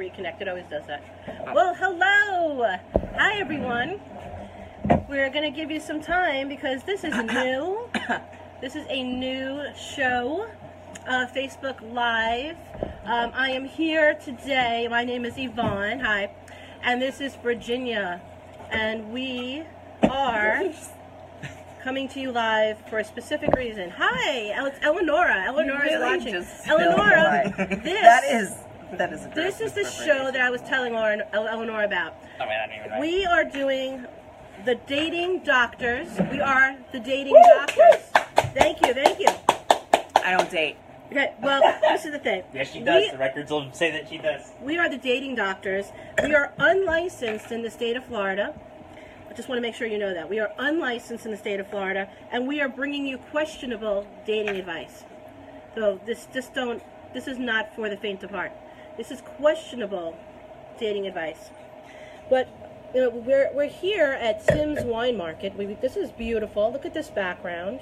Reconnect, it always does that. Well, hello! Hi, everyone. We're going to give you some time because this is new. This is a new show, Facebook Live. I am here today. My name is Yvonne. Hi. And this is Virginia. And we are coming to you live for a specific reason. Hi, it's Eleonora. Eleonora's really watching. Eleonora, this is the show that I was telling Eleonora about. We are doing the Dating Doctors. We are the Dating Doctors. Thank you, thank you. I don't date. Okay, well, this is the thing. Yes, she does. The records will say that she does. We are the Dating Doctors. We are unlicensed in the state of Florida. I just want to make sure you know that. We are unlicensed in the state of Florida, and we are bringing you questionable dating advice. So this is not for the faint of heart. This is questionable dating advice. But you know, we're here at Tim's Wine Market. This is beautiful. Look at this background.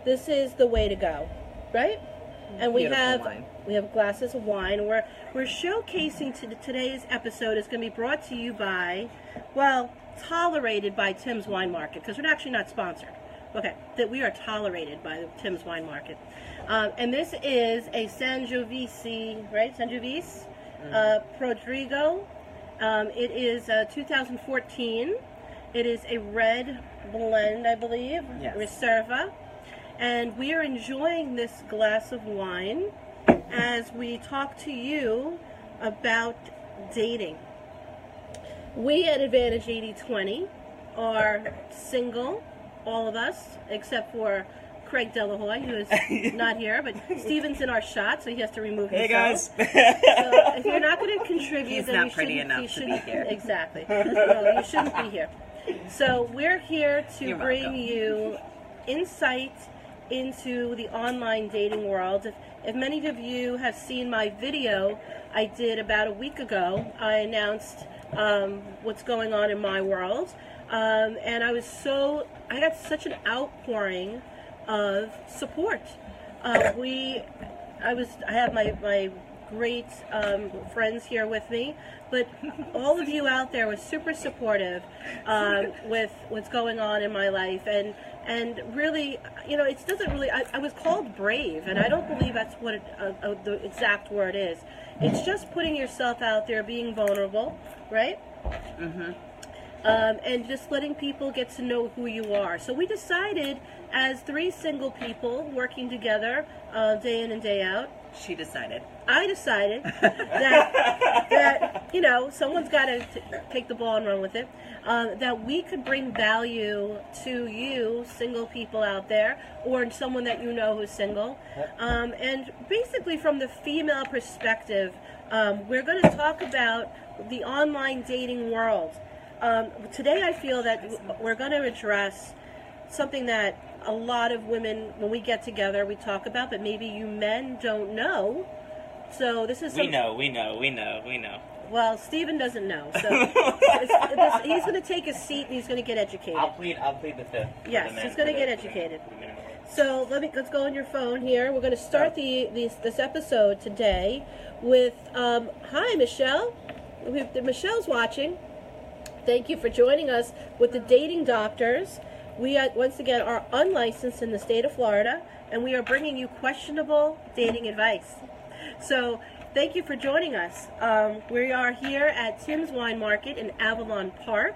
This is the way to go, right? And we have glasses of wine. We're showcasing today's episode is going to be brought to you by, well, tolerated by Tim's Wine Market, because we're actually not sponsored. Okay, that we are tolerated by the Tim's Wine Market. And this is a Sangiovese, right? Sangiovese Prodrigo. It is 2014. It is a red blend, I believe, yes. Reserva. And we are enjoying this glass of wine as we talk to you about dating. We at Advantage 8020 are single, all of us, except for Craig Delahoy, who is not here, but Steven's in our shot, so he has to remove himself. Hey, guys. So if you're not going to contribute, he's then not you pretty shouldn't, enough to be here. Exactly. No, you shouldn't be here. So we're here to bring you insight into the online dating world. If many of you have seen my video I did about a week ago, I announced what's going on in my world, and I got such an outpouring of support. I have my great friends here with me, but all of you out there were super supportive with what's going on in my life, and really, you know, it doesn't really. I was called brave, and I don't believe that's what the exact word is. It's just putting yourself out there, being vulnerable, right? Mm-hmm. And just letting people get to know who you are. So we decided, as three single people working together day in and day out. She decided. I decided that you know, someone's got to take the ball and run with it. That we could bring value to you, single people out there, or someone that you know who's single. And basically, from the female perspective, we're going to talk about the online dating world. Today, I feel that we're going to address something that a lot of women, when we get together, we talk about, but maybe you men don't know. So this is we know. Well, Steven doesn't know, so he's going to take a seat and he's going to get educated. I'll plead the fifth. Yes, he's going to get educated. So let's go on your phone here. We're going to start this episode today with hi, Michelle. Michelle's watching. Thank you for joining us with the Dating Doctors. We, once again, are unlicensed in the state of Florida, and we are bringing you questionable dating advice. So, thank you for joining us. We are here at Tim's Wine Market in Avalon Park,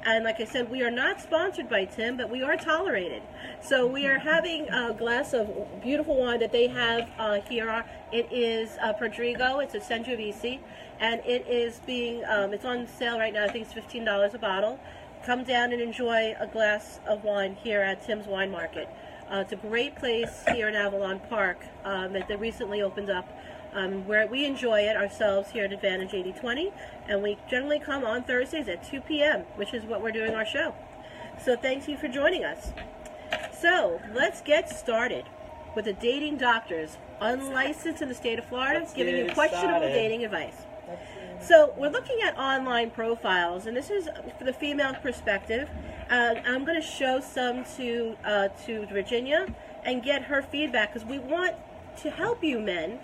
and like I said, we are not sponsored by Tim, but we are tolerated. So, we are having a glass of beautiful wine that they have here. It is Prodrigo. It's a Sangiovese, and it is being, it's on sale right now. I think it's $15 a bottle. Come down and enjoy a glass of wine here at Tim's Wine Market. It's a great place here in Avalon Park that they recently opened up, where we enjoy it ourselves here at Advantage 8020, and we generally come on Thursdays at 2 p.m., which is what we're doing our show. So thank you for joining us. So let's get started with the Dating Doctors, unlicensed in the state of Florida, giving you questionable dating advice. So we're looking at online profiles, and this is for the female perspective. I'm going to show some to Virginia and get her feedback, because we want to help you men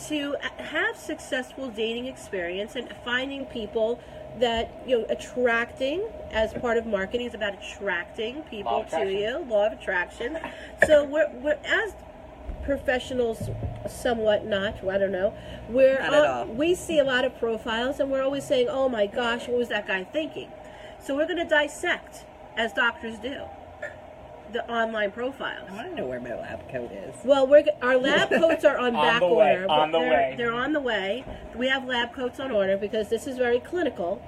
to have successful dating experience and finding people that, attracting as part of marketing is about attracting people Law of to attraction. you, law of attraction. So we're as professionals, somewhat not, I don't know, Not at all. we see a lot of profiles and we're always saying, oh my gosh, what was that guy thinking? So we're going to dissect, as doctors do, the online profiles. I want to know where my lab coat is. Well, our lab coats are on back the way, order. on the way. They're on the way. We have lab coats on order because this is very clinical.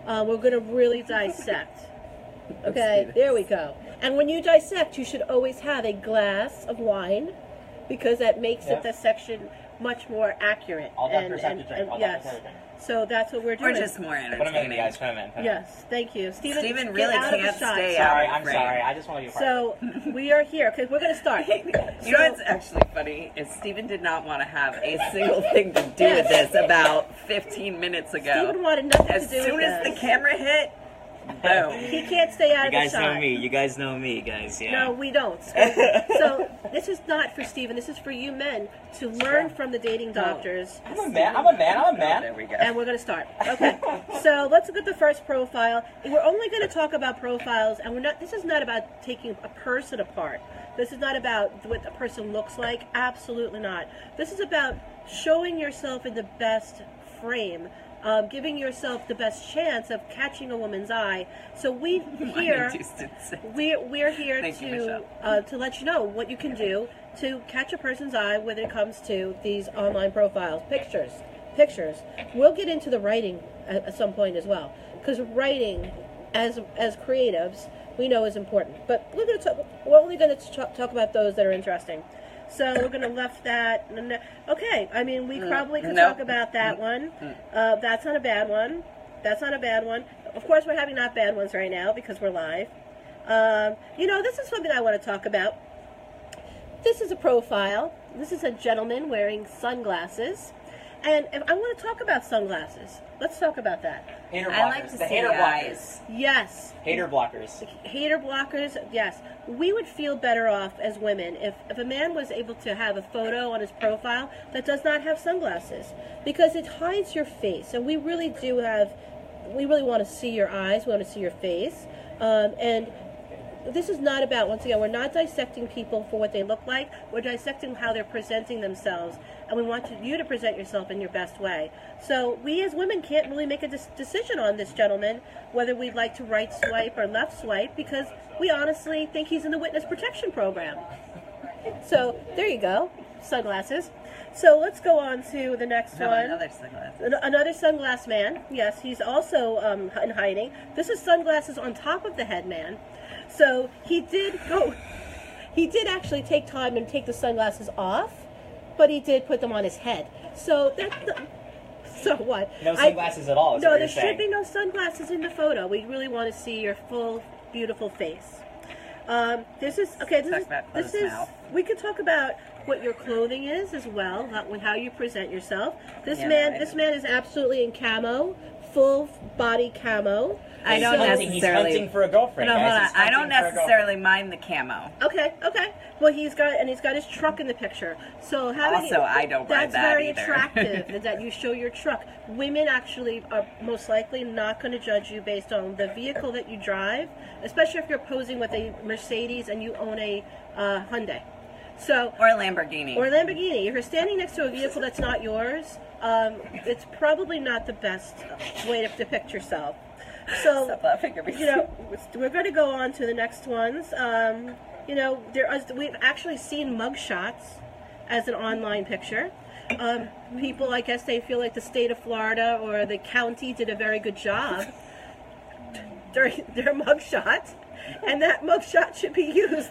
We're going to really dissect. Okay, do this. there we go. And when you dissect, you should always have a glass of wine because that makes Yeah. the dissection much more accurate. All doctors have to drink. All yes. doctors have to drink. So that's what we're Or doing. just more Put them in, entertaining. guys. Put them in. Put 'em in. Yes, thank you. Steven Steven get really out of the can't shot. stay Sorry, out. I'm sorry. I just want to be a part. So we are here because we're going to start. You know what's actually funny is Steven did not want to have a single thing to do with Yes. this about 15 minutes ago. Steven wanted nothing As to do soon with as the this. camera hit, boom. He can't stay out You of the guys shot. know me. You guys know me, guys. Yeah. No, we don't. So this is not for Steven. This is for you men to learn from the dating doctors. I'm a man. I'm a man. I'm a There man. we go. And we're going to start. Okay. So let's look at the first profile. We're only going to talk about profiles, and this is not about taking a person apart. This is not about what a person looks like. Absolutely not. This is about showing yourself in the best frame. Giving yourself the best chance of catching a woman's eye. So we're here Thank you, to let you know what you can do to catch a person's eye when it comes to these online profiles. Pictures. We'll get into the writing at some point as well, because writing, as creatives, we know is important. But we're only going to talk about those that are interesting. So we're going to left that. Okay, I mean, we probably could Nope. talk about that one. That's not a bad one. Of course, we're having not bad ones right now because we're live. This is something I want to talk about. This is a profile. This is a gentleman wearing sunglasses. And I want to talk about sunglasses. Let's talk about that. Hater blockers. I like to the see hater the blockers. eyes. Yes. Hater blockers. Hater blockers, yes. We would feel better off as women if a man was able to have a photo on his profile that does not have sunglasses, because it hides your face, and we really want to see your eyes, we want to see your face, and this is not about, once again, we're not dissecting people for what they look like, we're dissecting how they're presenting themselves, and we want you to present yourself in your best way. So we as women can't really make a decision on this gentleman, whether we'd like to right swipe or left swipe, because we honestly think he's in the witness protection program. So there you go, sunglasses. So let's go on to the next No, one. another sunglasses. Another sunglass man. Yes, he's also in hiding. This is sunglasses on top of the head man. So he did actually take time and take the sunglasses off, but he did put them on his head. So so what? No sunglasses at all. Is No, what there you're saying. should be no sunglasses in the photo. We really want to see your full, beautiful face. This is okay. Talk about closed mouth. We could talk about what your clothing is as well, how you present yourself. This Yeah, man, right. this man is absolutely in camo, full body camo. I don't He's necessarily. hunting for a girlfriend. No, hold guys. on. He's I don't hunting for a girlfriend. necessarily mind the camo. Okay. Well, he's got his truck in the picture. So Also, I don't mind that's that very either. attractive that you show your truck. Women actually are most likely not going to judge you based on the vehicle that you drive, especially if you're posing with a Mercedes and you own a Hyundai. So Or a Lamborghini. or a Lamborghini. If you're standing next to a vehicle that's not yours, it's probably not the best way to depict yourself. So Stop laughing at me. we're going to go on to the next ones. We've actually seen mugshots as an online picture. People, I guess, they feel like the state of Florida or the county did a very good job during their mugshot, and that mugshot should be used.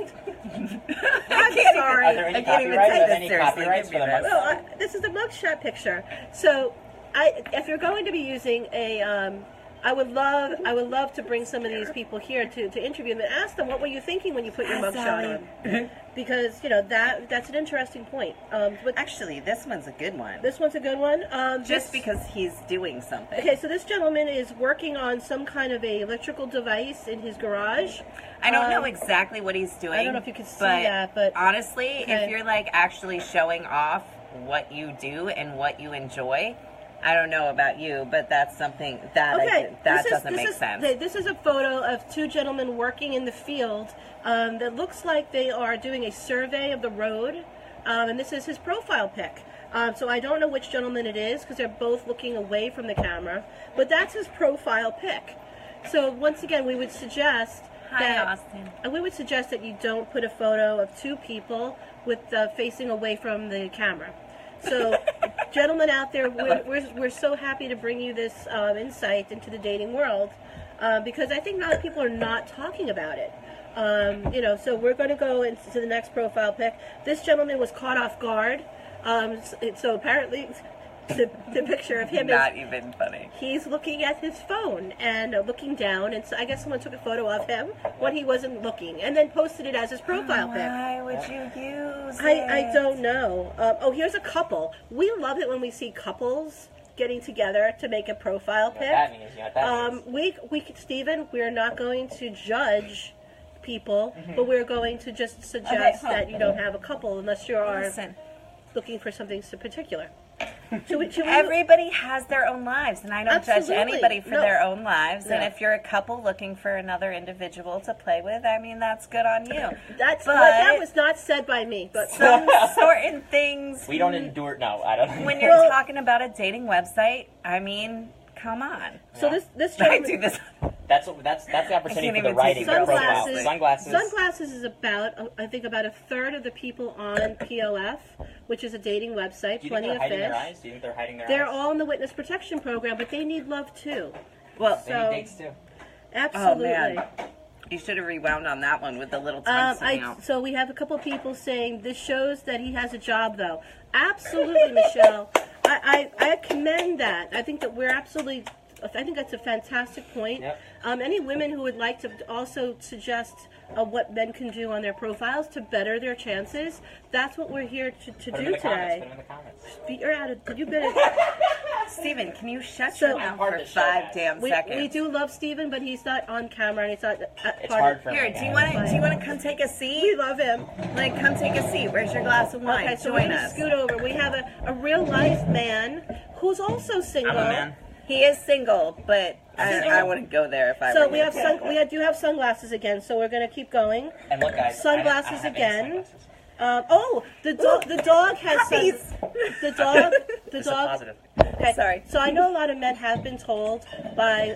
I'm sorry. Are there any I can't even copyrights? take Are this there any seriously. copyrights Give for me the this. mugshot? This is a mugshot picture. So, if you're going to be using a, I would love to bring some of these people here to interview them and ask them, what were you thinking when you put your mugshot on? Because that's an interesting point. But Actually, this one's a good one. this one's a good one. Just because he's doing something. Okay, so this gentleman is working on some kind of a electrical device in his garage. I don't know exactly what he's doing. I don't know if you can see that, but honestly, okay. if you're like actually showing off what you do and what you enjoy. I don't know about you, but that's something that doesn't make sense. This is a photo of two gentlemen working in the field that looks like they are doing a survey of the road, and this is his profile pic. So I don't know which gentleman it is because they're both looking away from the camera, but that's his profile pic. So once again, we would suggest we would suggest that you don't put a photo of two people with facing away from the camera. So, gentlemen out there, we're so happy to bring you this insight into the dating world because I think a lot of people are not talking about it. So we're going to go into the next profile pic. This gentleman was caught off guard. So apparently, the picture of him not even funny. He's looking at his phone and looking down, and so I guess someone took a photo of him when he wasn't looking, and then posted it as his profile pic. Why would you use it? I don't know. Here's a couple. We love it when we see couples getting together to make a profile pic. Stephen, we're not going to judge people, but we're going to just suggest that you don't have a couple unless you are looking for something particular. Everybody has their own lives, and I don't judge anybody for their own lives. No. And if you're a couple looking for another individual to play with, I mean, that's good on you. That was not said by me. But some certain things we don't endure. No, I don't. When you're talking about a dating website, I mean, come on. So this I do this. That's the opportunity for the writing. Sunglasses. Sunglasses. Sunglasses is about a third of the people on POF, which is a dating website. Do you Plenty think of they're hiding Fish. their eyes? Do you think they're hiding their eyes? They're all in the witness protection program, but they need love too. Well, they need dates too. Absolutely. Oh, man. You should have rewound on that one with the little tongue sticking out. So we have a couple of people saying this shows that he has a job, though. Absolutely, Michelle. I commend that. I think that I think that's a fantastic point. Yep. Any women who would like to also suggest what men can do on their profiles to better their chances, that's what we're here to do today. Put them in the comments. You're out of. You've been. Stephen, can you shut your mouth for 5 damn seconds? We do love Stephen, but he's not on camera and he's not. It's hard for Here, me. do you want to come take a seat? We love him. Like, come take a seat. Where's your glass of wine? Okay, so Join we're gonna us. scoot over. We have a real life man who's also single. I'm a man. He is single, but I wouldn't go there if I were So you. we do have sunglasses again, so we're going to keep going. And look, guys, Sunglasses I have again. sunglasses. The dog has Puppies. the dog. The It's a dog. positive. Okay. Sorry. So I know a lot of men have been told by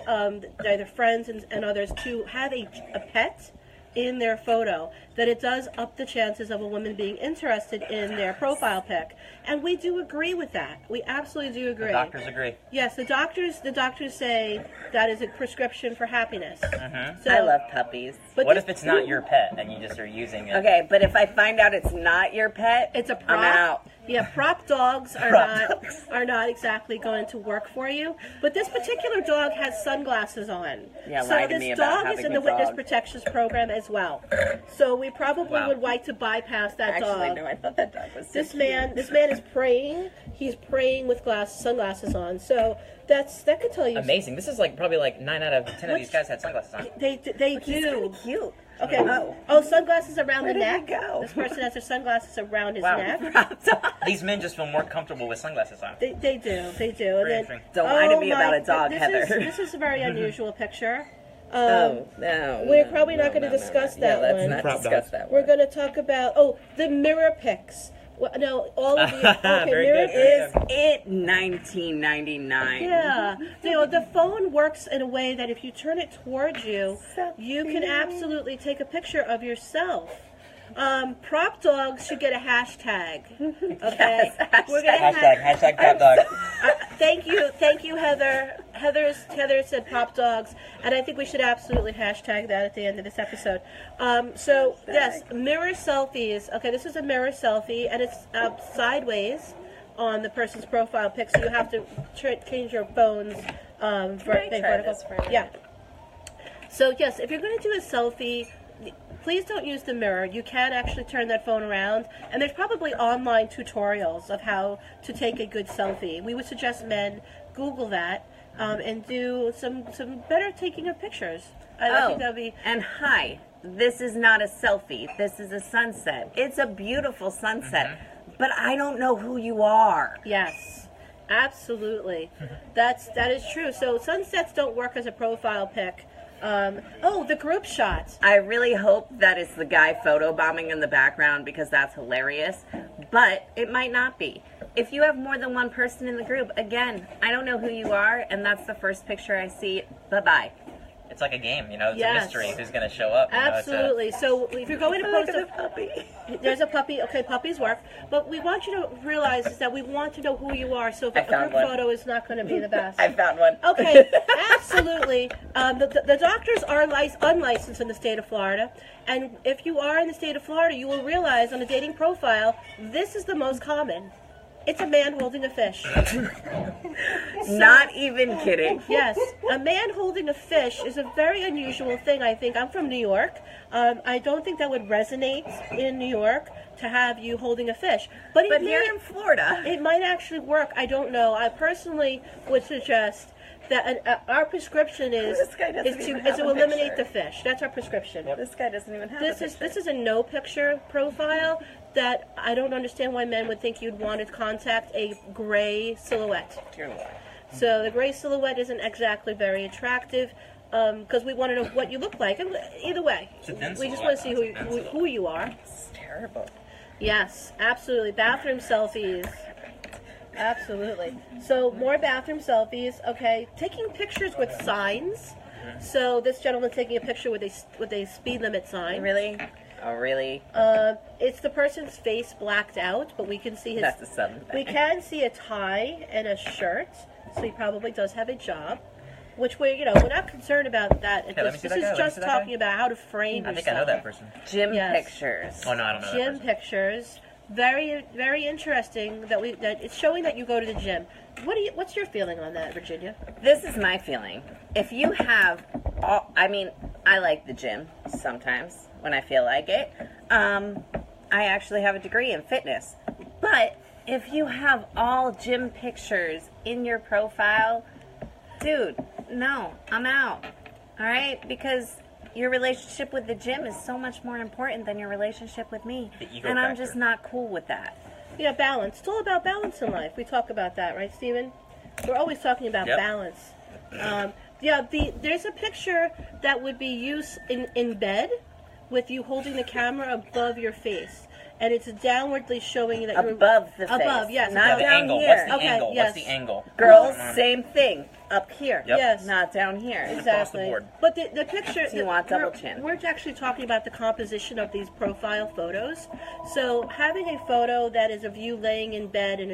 their friends and others to have a pet in their photo, that it does up the chances of a woman being interested in their profile pic. And we do agree with that. We absolutely do agree. The doctors agree. Yes, the doctors say that is a prescription for happiness. Mm-hmm. So, I love puppies. But What if it's not your pet and you just are using it? Okay, but if I find out it's not your pet, it's a prop. I'm out. Yeah, prop dogs are not exactly going to work for you. But this particular dog has sunglasses on. Yeah, so lie to this me about dog is having in the a witness dog. protection program as well. So we probably Wow. would like to bypass that Actually, dog. no, I thought that dog was so This man is praying. He's praying with sunglasses on. So that could tell you. Amazing. This is probably 9 out of 10 of these guys had sunglasses on. They He's do. kind of cute. Okay. Oh. Oh, sunglasses around Where the did neck. he go? This person has their sunglasses around his Wow. neck. These men just feel more comfortable with sunglasses on. They do. And Very then, interesting. Don't lie to me my- about a dog, this Heather. This is a very unusual picture. No. We're probably not going to discuss that yeah, one. Let's not discuss that We're one. going to talk about the mirror pics. Well, no, all of these. Okay, Very mirror good, very Is it 1999? Yeah, the phone works in a way that if you turn it towards you, you can absolutely take a picture of yourself. Prop dogs should get a hashtag. Okay, Yes, we're gonna Hashtag prop dog. Thank you, Heather. Heather said prop dogs, and I think we should absolutely hashtag that at the end of this episode. So yes, mirror selfies. Okay, this is a mirror selfie, and it's sideways on the person's profile pic, so you have to change your phone's vertical. Yeah. So yes, if you're going to do a selfie, please don't use the mirror. You can actually turn that phone around, and there's probably online tutorials of how to take a good selfie. We would suggest men Google that and do some better taking of pictures. I think that would be. And hi, this is not a selfie. This is a sunset. It's a beautiful sunset. Mm-hmm. but I don't know who you are. Yes, absolutely. That is true. So sunsets don't work as a profile pic. The group shot. I really hope that it's the guy photobombing in the background because that's hilarious, but it might not be. If you have more than one person in the group, again, I don't know who you are, and that's the first picture I see. Bye-bye. It's like a game, you know. It's Yes. a mystery who's going to show up. Absolutely. So if you're going to post Look at the puppy. there's a puppy. Okay, puppies work, but we want you to realize is that we want to know who you are. So if I a found group one. photo is not going to be the best. I found one. Okay, absolutely. The doctors are unlicensed in the state of Florida, and if you are in the state of Florida, you will realize on a dating profile, this is the most common. It's a man holding a fish. Not even kidding. Yes, a man holding a fish is a very unusual thing, I think. I'm from New York. I don't think that would resonate in New York to have you holding a fish. But here in Florida, it might actually work. I don't know. I personally would suggest that our prescription is This guy doesn't even have to a eliminate picture. the fish. That's our prescription. this guy doesn't even have This is a no picture profile that I don't understand why men would think you'd want to contact a gray silhouette. Dear Lord. So the gray silhouette isn't exactly very attractive because we want to know what you look like. And either way, It's a thin we just silhouette, want to see though. It's a thin who you are. It's terrible. Yes, absolutely. Bathroom selfies. Absolutely. So more bathroom selfies. Okay, taking pictures with signs. So this gentleman's taking a picture with a speed limit sign. Really? Oh, really? It's the person's face blacked out, but we can see his. That's a sudden We thing. can see a tie and a shirt, so he probably does have a job. Which we're not concerned about that. Hey, let me see This that guy. is Let me just see that guy. talking about how to frame I yourself. think I know that person. Gym Yes. pictures. Oh, no, I don't know Gym that person. pictures. Very, very interesting that it's showing that you go to the gym. What's your feeling on that, Virginia? This is my feeling. If you have I like the gym sometimes when I feel like it. I actually have a degree in fitness. But if you have all gym pictures in your profile, dude, no, I'm out. All right? Because your relationship with the gym is so much more important than your relationship with me. The ego And I'm factor. just not cool with that. Yeah, balance. It's all about balance in life. We talk about that, right, Stephen? We're always talking about Yep. balance. There's a picture that would be used in bed with you holding the camera above your face. And it's downwardly showing that you're Above the face. above, yes, Not above. The down angle. here. What's the Okay, angle? yes. What's the angle? Girls, Come on. same thing. Up here. Yep. Yes. Not down here. Exactly. board. But the picture. So you want double chin. We're actually talking about the composition of these profile photos. So having a photo that is of you laying in bed and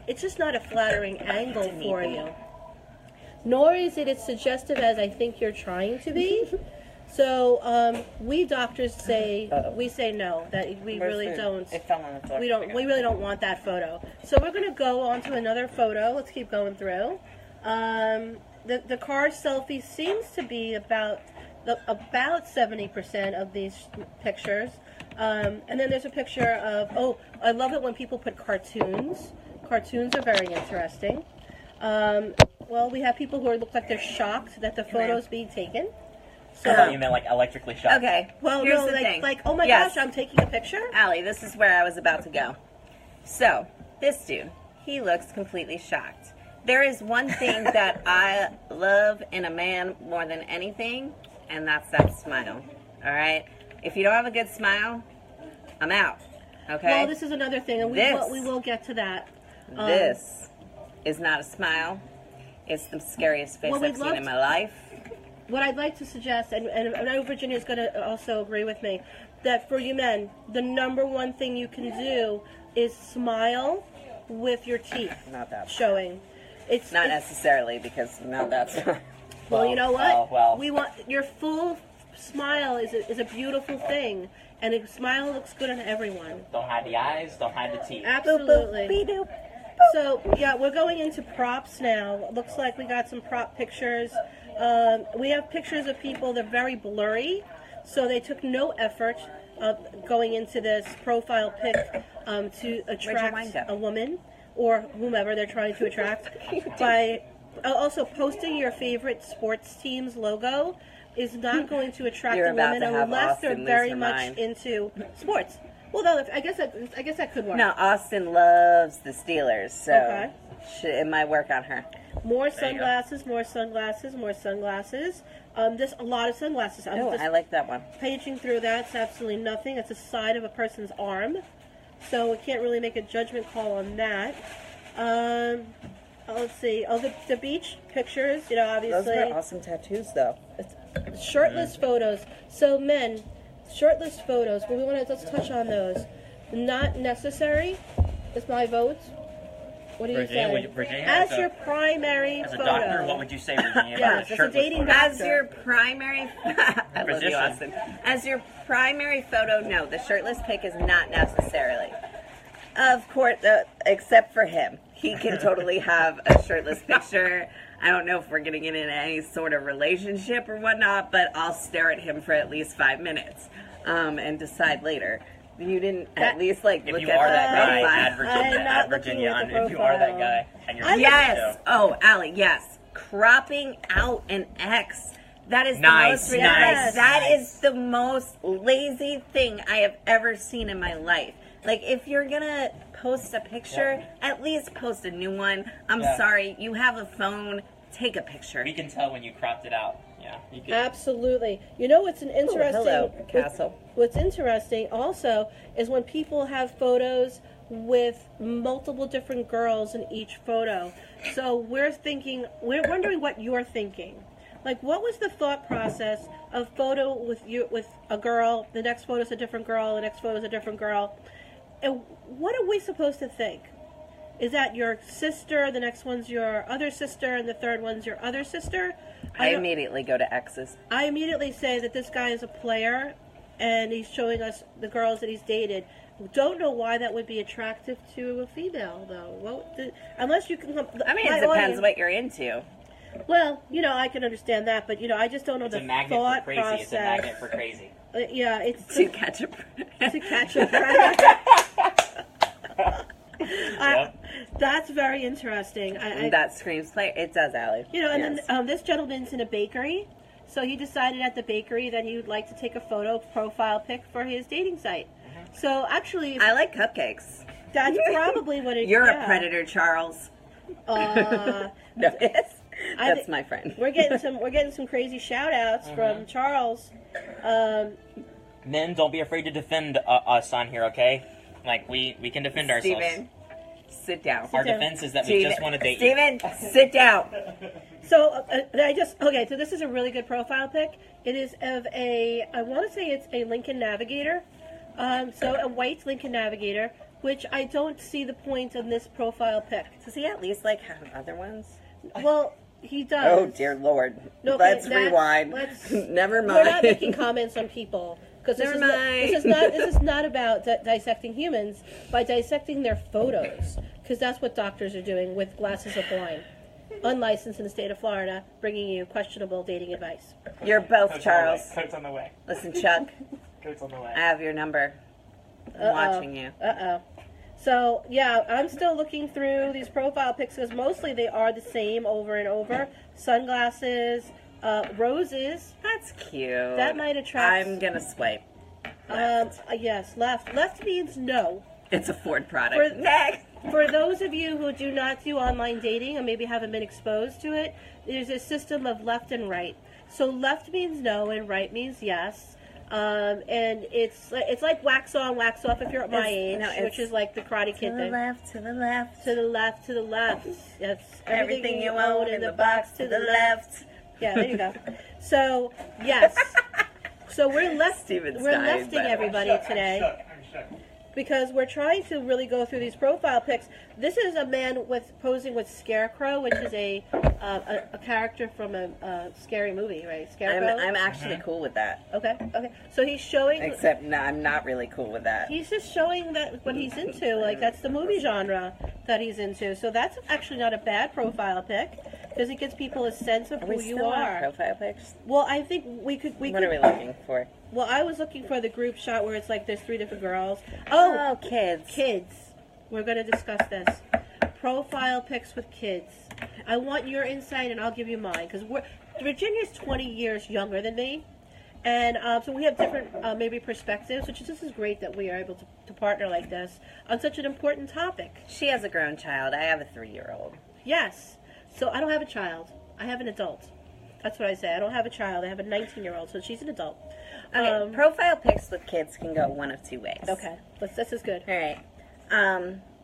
it's just not a flattering angle for you. Nor is it as suggestive as I think you're trying to be. So we doctors say we say no, that we really don't. It fell on the floor. We really don't want that photo. So we're going to go on to another photo. Let's keep going through. The car selfie seems to be about 70% of these pictures. And then there's a picture of, I love it when people put cartoons. Cartoons are very interesting. Well, we have people who look like they're shocked that the photo's being taken. I thought you meant like electrically shocked. Okay. Well, here's no, the thing. like, oh my Yes. gosh, I'm taking a picture. Allie, this is where I was about to go. So, this dude, he looks completely shocked. There is one thing that I love in a man more than anything, and that's that smile. All right? If you don't have a good smile, I'm out. Okay? Well, this is another thing, and This. we will get to that. This is not a smile. It's the scariest face Well, we'd I've seen love in to- my life. What I'd like to suggest, and I know Virginia's going to also agree with me, that for you men, the number one thing you can do is smile with your teeth Not that. showing. It's Not it's- necessarily, because no, that's not. Well, you know what? well. We want your full smile is a beautiful thing, and a smile looks good on everyone. Don't hide the eyes. Don't hide the teeth. Absolutely. Boop-boop-be-doop. So, yeah, we're going into props now. Looks like we got some prop pictures. We have pictures of people that are very blurry, so they took no effort going into this profile pic to wind attract up? a woman or whomever they're trying to attract by also posting your favorite sports team's logo is not going to attract You're a about woman to have unless Austin they're lose very her much mind. into sports. Well, no, I guess that could work. No, Austin loves the Steelers, so Okay. it might work on her. More There you go. sunglasses, more sunglasses, more sunglasses. There's a lot of sunglasses. I'm Oh, just I like that one. paging through that. It's absolutely nothing. It's the side of a person's arm, so we can't really make a judgment call on that. Let's see. Oh, the beach pictures. You know, Those obviously. are awesome tattoos, though. Shirtless photos. So men, shirtless photos. Well, let's touch on those. Not necessary. Is my vote. What do you Virginia, say? Virginia, As as a- your primary As a photo. doctor, what would you say, Virginia? Yes, about as a shirtless dating photo? doctor. As your primary, I love you, Physician. Austin. As your primary photo, no, the shirtless pic is not necessarily. Of course, except for him, he can totally have a shirtless picture. I don't know if we're getting into any sort of relationship or whatnot, but I'll stare at him for at least 5 minutes and decide later. You didn't at least like If look you at are the that guy, profile. add Virginia. I'm not Add Virginia looking on. at the If you are that profile. guy, and you're Yes. Oh, Allie, yes. Cropping out an X. That is Nice, the most nice. That is the most lazy thing I have ever seen in my life. Like, if you're gonna post a picture, at least post a new one. I'm Yeah. sorry, you have a phone. Take a picture. We can tell when you cropped it out. Yeah, you can. Absolutely. You know what's an interesting hello, Castle. What's interesting also is when people have photos with multiple different girls in each photo. So we're wondering what you're thinking. Like, what was the thought process of photo with a girl, the next photo is a different girl, the next photo is a different girl, and what are we supposed to think? Is that your sister, the next one's your other sister, and the third one's your other sister? I don't- immediately go to X's. I immediately say that this guy is a player, and he's showing us the girls that he's dated. Don't know why that would be attractive to a female, though. Unless you can. I mean, my it depends audience- what you're into. Well, I can understand that, but I just don't know It's the a magnet thought for crazy. process. It's a magnet for crazy. Yeah, it's To catch a to catch a predator. Yep. That's very interesting. That screams player. It does, Allie. And Yes. then this gentleman's in a bakery, so he decided at the bakery that he would like to take a photo profile pic for his dating site. So actually, I like cupcakes. that's probably what it. You're yeah. a predator, Charles. Uh, No, it's, I that's thi- my friend. we're getting some crazy shout outs from Charles. Men, don't be afraid to defend us on here, okay? Like, we can defend ourselves. Steven, sit down. Our down. defense is that we just want to date you. Steven, sit down. So so this is a really good profile pic. It is of I want to say it's a Lincoln Navigator. So a white Lincoln Navigator, which I don't see the point in this profile pic. Does he at least like have other ones? Well, he does. Oh dear Lord. No, Let's okay, rewind. Never mind. We're not making comments on people because Never mind. this is not about dissecting humans by dissecting their photos, because that's what doctors are doing with glasses of wine, unlicensed in the state of Florida, bringing you questionable dating advice. You're both Charles. Coat's on the way. Listen, Chuck, Coat's on the way. I have your number. I'm watching you. So yeah, I'm still looking through these profile pics because mostly they are the same over and over. Sunglasses, roses. That's cute. That might attract- I'm gonna swipe. Yes, left. Left means no. It's a Ford product. For- Next. For those of you who do not do online dating and maybe haven't been exposed to it, there's a system of left and right. So left means no and right means yes. And it's like wax on, wax off if you're at my age, which is like the Karate Kid To the thing. left, to the left. To the left, to the left. That's Everything you own in the box to the left. Yeah, there you go. So yes. So we're Steven's we're dying, lefting but- everybody today because we're trying to really go through these profile pics. This is a man posing with Scarecrow, which is a character from a scary movie, right? Scarecrow. I'm actually cool with that. Okay. So he's showing. Except no, I'm not really cool with that. He's just showing that what he's into, like that's the movie genre that he's into. So that's actually not a bad profile pic because it gives people a sense of Are who we you still on are. profile pics? Well, I think we could. What are we looking for? Well, I was looking for the group shot where it's like there's 3 different girls. Oh, kids. Kids. We're going to discuss this. Profile pics with kids. I want your insight and I'll give you mine because Virginia's 20 years younger than me. And so we have different maybe perspectives, which is, this is great that we are able to partner like this on such an important topic. She has a grown child. I have a 3-year-old. Yes. So I don't have a child. I have an adult. That's what I say. I don't have a child. I have a 19-year-old, so she's an adult. Okay, profile pics with kids can go one of two ways. Okay. This is good. All right.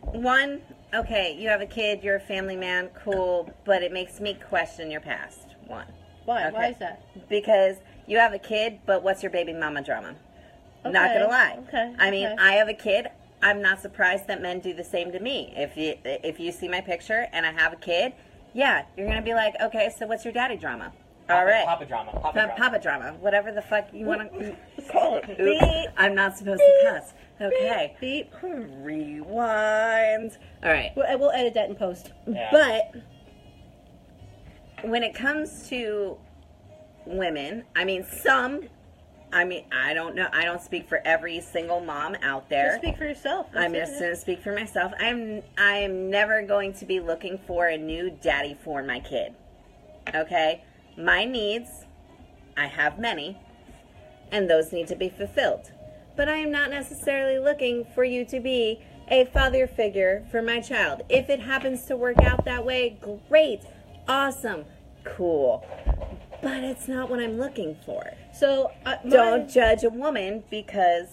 One, okay, you have a kid, you're a family man, cool, but it makes me question your past. One. Why? Okay. Why is that? Because you have a kid, but what's your baby mama drama? Not Okay. gonna lie. Okay. I mean, Okay. I have a kid. I'm not surprised that men do the same to me. If you see my picture and I have a kid, yeah, you're gonna be like, okay, so what's your daddy drama? All right. Papa drama. Papa drama. Papa drama, whatever the fuck you want to call it. Beep. Oops, I'm not supposed to cuss. Okay. Beep. Rewind. All right. We'll edit that in post. Yeah. But when it comes to women, I mean, I don't know. I don't speak for every single mom out there. Just speak for yourself. That's I'm it. just going to speak for myself. I'm never going to be looking for a new daddy for my kid. Okay? My needs, I have many, and those need to be fulfilled. But I am not necessarily looking for you to be a father figure for my child. If it happens to work out that way, great, awesome, cool. But it's not what I'm looking for. So Don't judge a woman because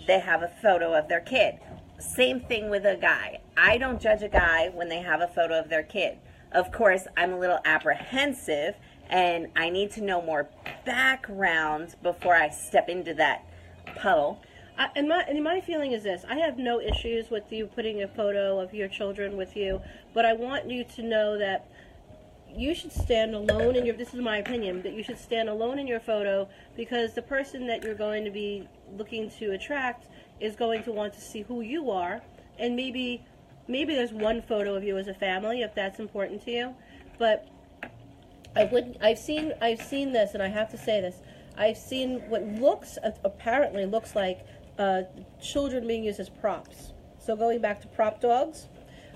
they have a photo of their kid. Same thing with a guy. I don't judge a guy when they have a photo of their kid. Of course, I'm a little apprehensive and I need to know more background before I step into that puddle. And my feeling is this: I have no issues with you putting a photo of your children with you, but I want you to know that you should stand alone in your. This is my opinion, that you should stand alone in your photo, because the person that you're going to be looking to attract is going to want to see who you are, and maybe there's one photo of you as a family if that's important to you, but I've seen this, and I have to say this. I've seen what apparently looks like children being used as props. So going back to prop dogs,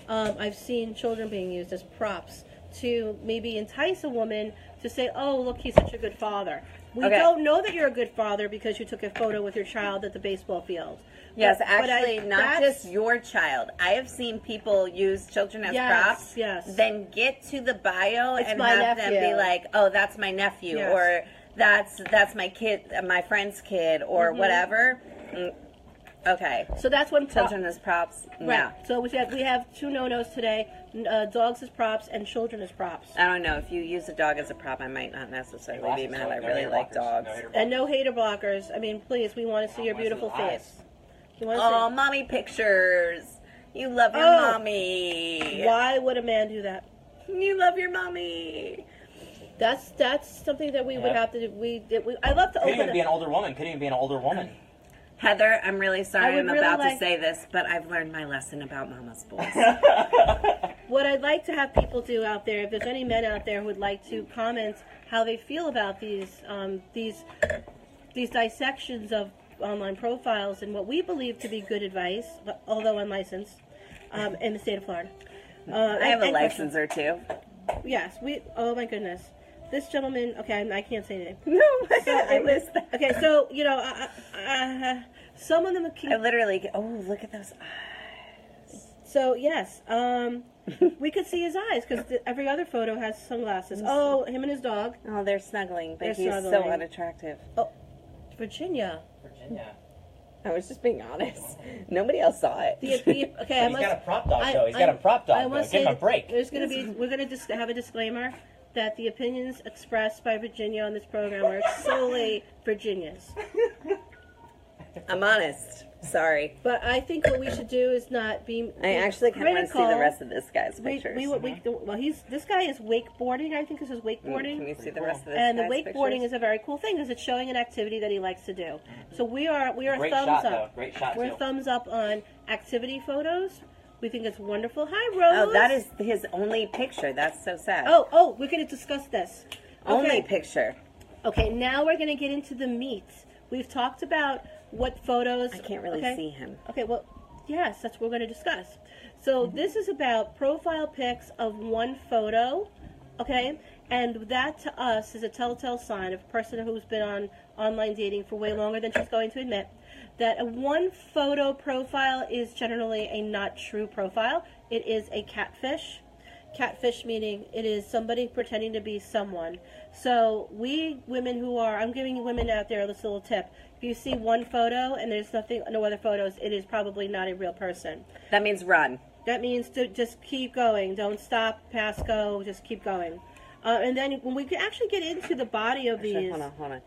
I've seen children being used as props to maybe entice a woman to say, oh, look, he's such a good father. We don't know that you're a good father because you took a photo with your child at the baseball field. Yes, But actually, not just your child. I have seen people use children as props. Yes. Then get to the bio It's and my have them nephew. be like, "Oh, that's my nephew," Yes. or "That's my kid, my friend's kid," or whatever. Okay. So that's when Children as props. Right. No. So we have two no-nos today: dogs as props and children as props. I don't know. If you use a dog as a prop, I might not necessarily be mad. I No really hater like blockers. dogs. No hater And no hater blockers. I mean, please, we want to see your I wanna see beautiful those eyes. face. You want Oh, to mommy pictures. You love your Oh. mommy. see? Why would a man do that? You love your mommy. That's something that we would Yeah. have to do. I love to Could open even be it. an older woman. Could even be an older woman. Heather, I'm really I sorry would I'm really about like- to say this, but I've learned my lesson about mama's boys. What I'd like to have people do out there, if there's any men out there who would like to comment how they feel about these dissections of online profiles and what we believe to be good advice, although unlicensed, in the state of Florida. I have a and license or two. Yes, oh my goodness. This gentleman, okay, I can't say anything. No, I missed that. Okay, so, some of them I can, literally, look at those eyes. so yes, we could see his eyes because every other photo has sunglasses. Oh, him and his dog. Oh, they're snuggling, but They're he's so snuggling. unattractive. Oh, Virginia. Virginia. I was just being honest. Nobody else saw it. Okay, But he's got a prop dog, though. He's got a prop dog, though. Give him a break. We're going to have a disclaimer that the opinions expressed by Virginia on this program are solely Virginia's. I'm honest. Sorry. But I think what we should do is not be I actually kind of want to see the rest of this guy's pictures. This guy is wakeboarding. I think this is wakeboarding. Can we see the rest of this And the guy's wakeboarding pictures? is a very cool thing because it's showing an activity that he likes to do. So we are Great thumbs shot, up. though. Great shot, We're too. thumbs up on activity photos. We think it's wonderful. Hi, Rose. Oh, that is his only picture. That's so sad. Oh, we're going to discuss this. Only Okay. picture. Okay, now we're going to get into the meat. We've talked about what photos. I can't really see him. Okay, well, yes, that's what we're going to discuss. So this is about profile pics of one photo, okay? And that to us is a telltale sign of a person who's been on online dating for way longer than she's going to admit, that a one photo profile is generally a not true profile. It is a catfish. Catfish meaning it is somebody pretending to be someone. So we women who are, I'm giving women out there this little tip. If you see one photo and there's no other photos, it is probably not a real person. That means run. That means to just keep going. Don't stop, pass, go, just keep going. And then when we can actually get into the body of these... Hold on.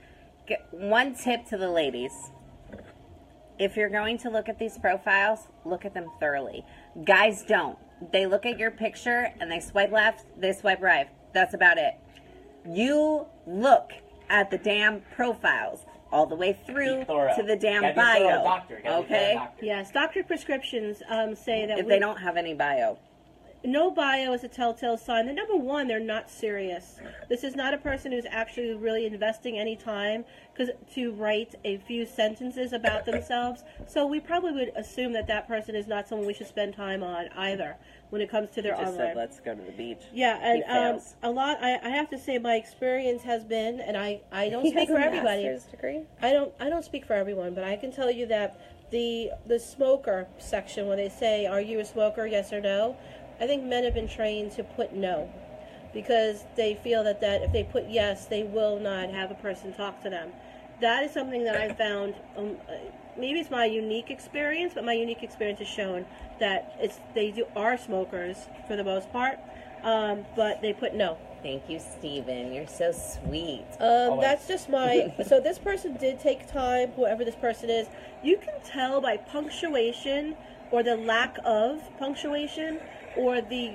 One tip to the ladies. If you're going to look at these profiles, look at them thoroughly. Guys don't. They look at your picture and they swipe left, they swipe right. That's about it. You look at the damn profiles all the way through to the damn bio. Okay? Yes, doctor prescriptions say that if they don't have any bio. No bio is a telltale sign that, number one, they're not serious. This is not a person who's actually really investing any time to write a few sentences about themselves. So we probably would assume that that person is not someone we should spend time on either when it comes to their Just online. said, let's go to the beach. Yeah, and a lot. I have to say, my experience has been, and I don't speak for everybody. Master's degree? I don't speak for everyone, but I can tell you that the smoker section, when they say, "Are you a smoker? Yes or no?" I think men have been trained to put no, because they feel that if they put yes, they will not have a person talk to them. That is something that I found. Maybe it's my unique experience, but my unique experience has shown that they are smokers for the most part, but they put no. Thank you, Steven. You're so sweet. That's just my... So this person did take time, whoever this person is. You can tell by punctuation or the lack of punctuation or the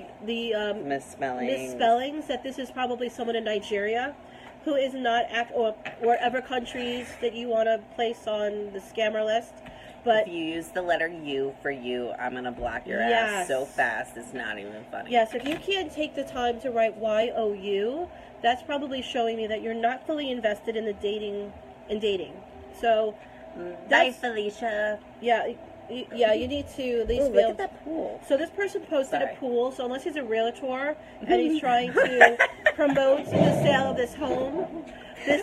misspellings that this is probably someone in Nigeria who is not or whatever countries that you want to place on the scammer list. But if you use the letter U for you, I'm going to block your ass so fast it's not even funny. Yes, if you can't take the time to write Y-O-U, that's probably showing me that you're not fully invested in dating. So, bye, Felicia. Yeah, you need to at least look at that pool. So this person posted a pool, so unless he's a realtor and he's trying to promote the sale of this home, this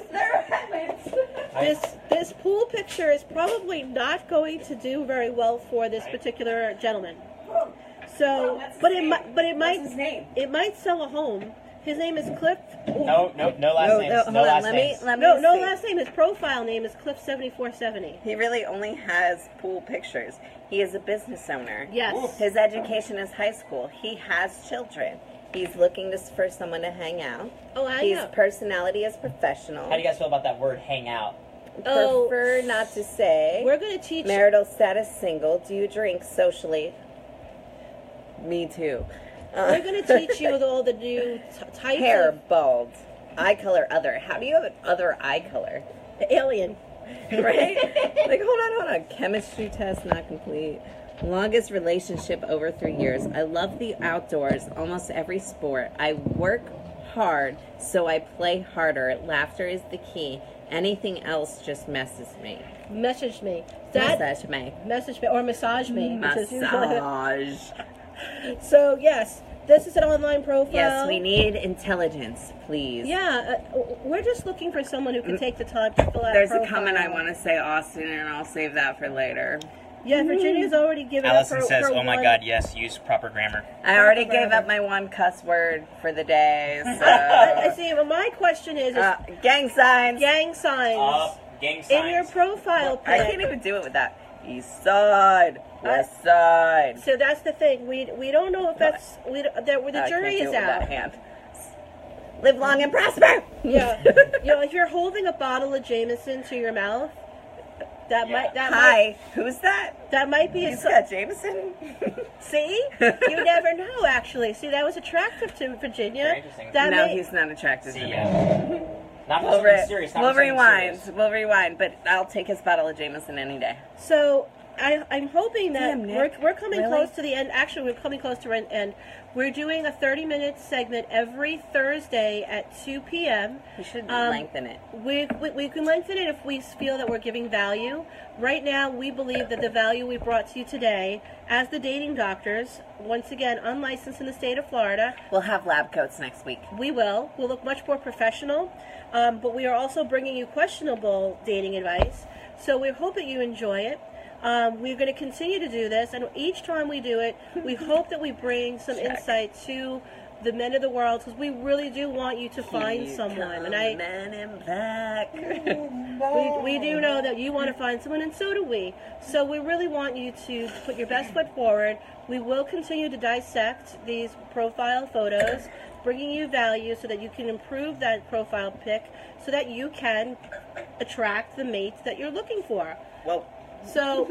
pool picture is probably not going to do very well for this particular gentleman. So, but it might sell a home. His name is Cliff. No last name. No last name. No last name. His profile name is Cliff7470. He really only has pool pictures. He is a business owner. Yes. Oof. His education is high school. He has children. He's looking for someone to hang out. Oh, I know. His personality is professional. How do you guys feel about that word, hang out? Prefer not to say. We're going to teach... Marital status single. Do you drink socially? Me too. We're going to teach you all the new types Hair, of... bald. Eye color, other. How do you have an other eye color? Alien. Right? Like, hold on. Chemistry test not complete. Longest relationship over 3 years. I love the outdoors, almost every sport. I work hard, so I play harder. Laughter is the key. Anything else just messes me. Message me. Message me. Message me or massage me. Massage. So, yes, this is an online profile. Yes, we need intelligence, please. Yeah, we're just looking for someone who can take the time to fill out There's a profile. a comment I want to say, Austin, and I'll save that for later. Yeah, Virginia's already given Allison up her says, oh my one. God, yes, use proper grammar. I already gave up my one cuss word for the day, so... I see, well, my question is gang signs. Gang signs. Gang signs. In your profile pic. I can't even do it with that. East side, west side. So that's the thing. We don't know if that's... the jury is out. That hand. Live long and prosper! Yeah. If you're holding a bottle of Jameson to your mouth, who's that? That might be He's got Jameson. See? You never know, actually. See, that was attractive to Virginia. Very interesting. He's not attractive to me. Not for something serious. We'll rewind, but I'll take his bottle of Jameson any day. So, I'm hoping that Damn, Nick. we're coming Really? close to the end. Actually, we're coming close to an end. We're doing a 30-minute segment every Thursday at 2 p.m. We should Um, lengthen it. We can lengthen it if we feel that we're giving value. Right now, we believe that the value we brought to you today, as the dating doctors, once again, unlicensed in the state of Florida, We'll have lab coats next week. we'll look much more professional, but we are also bringing you questionable dating advice. So we hope that you enjoy it. We're going to continue to do this, and each time we do it, we hope that we bring some insight to the men of the world, because we really do want you to find someone. And Men in black. we do know that you want to find someone, and so do we. So we really want you to put your best foot forward. We will continue to dissect these profile photos, bringing you value so that you can improve that profile pic, so that you can attract the mate that you're looking for. Well, So,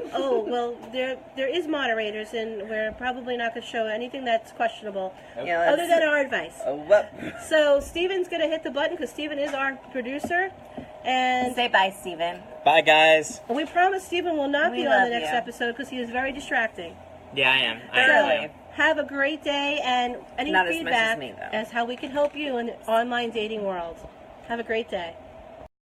there is moderators, and we're probably not going to show anything that's questionable, yeah, other than our advice. well, So Steven's going to hit the button, because Steven is our producer, and say bye, Steven. Bye, guys. we promise Steven will not We be on love the next you. episode, because he is very distracting. Yeah, I am. Thoroughly. Have a great day, and any Not as much as feedback me, though. as how we can help you in the online dating world. Have a great day.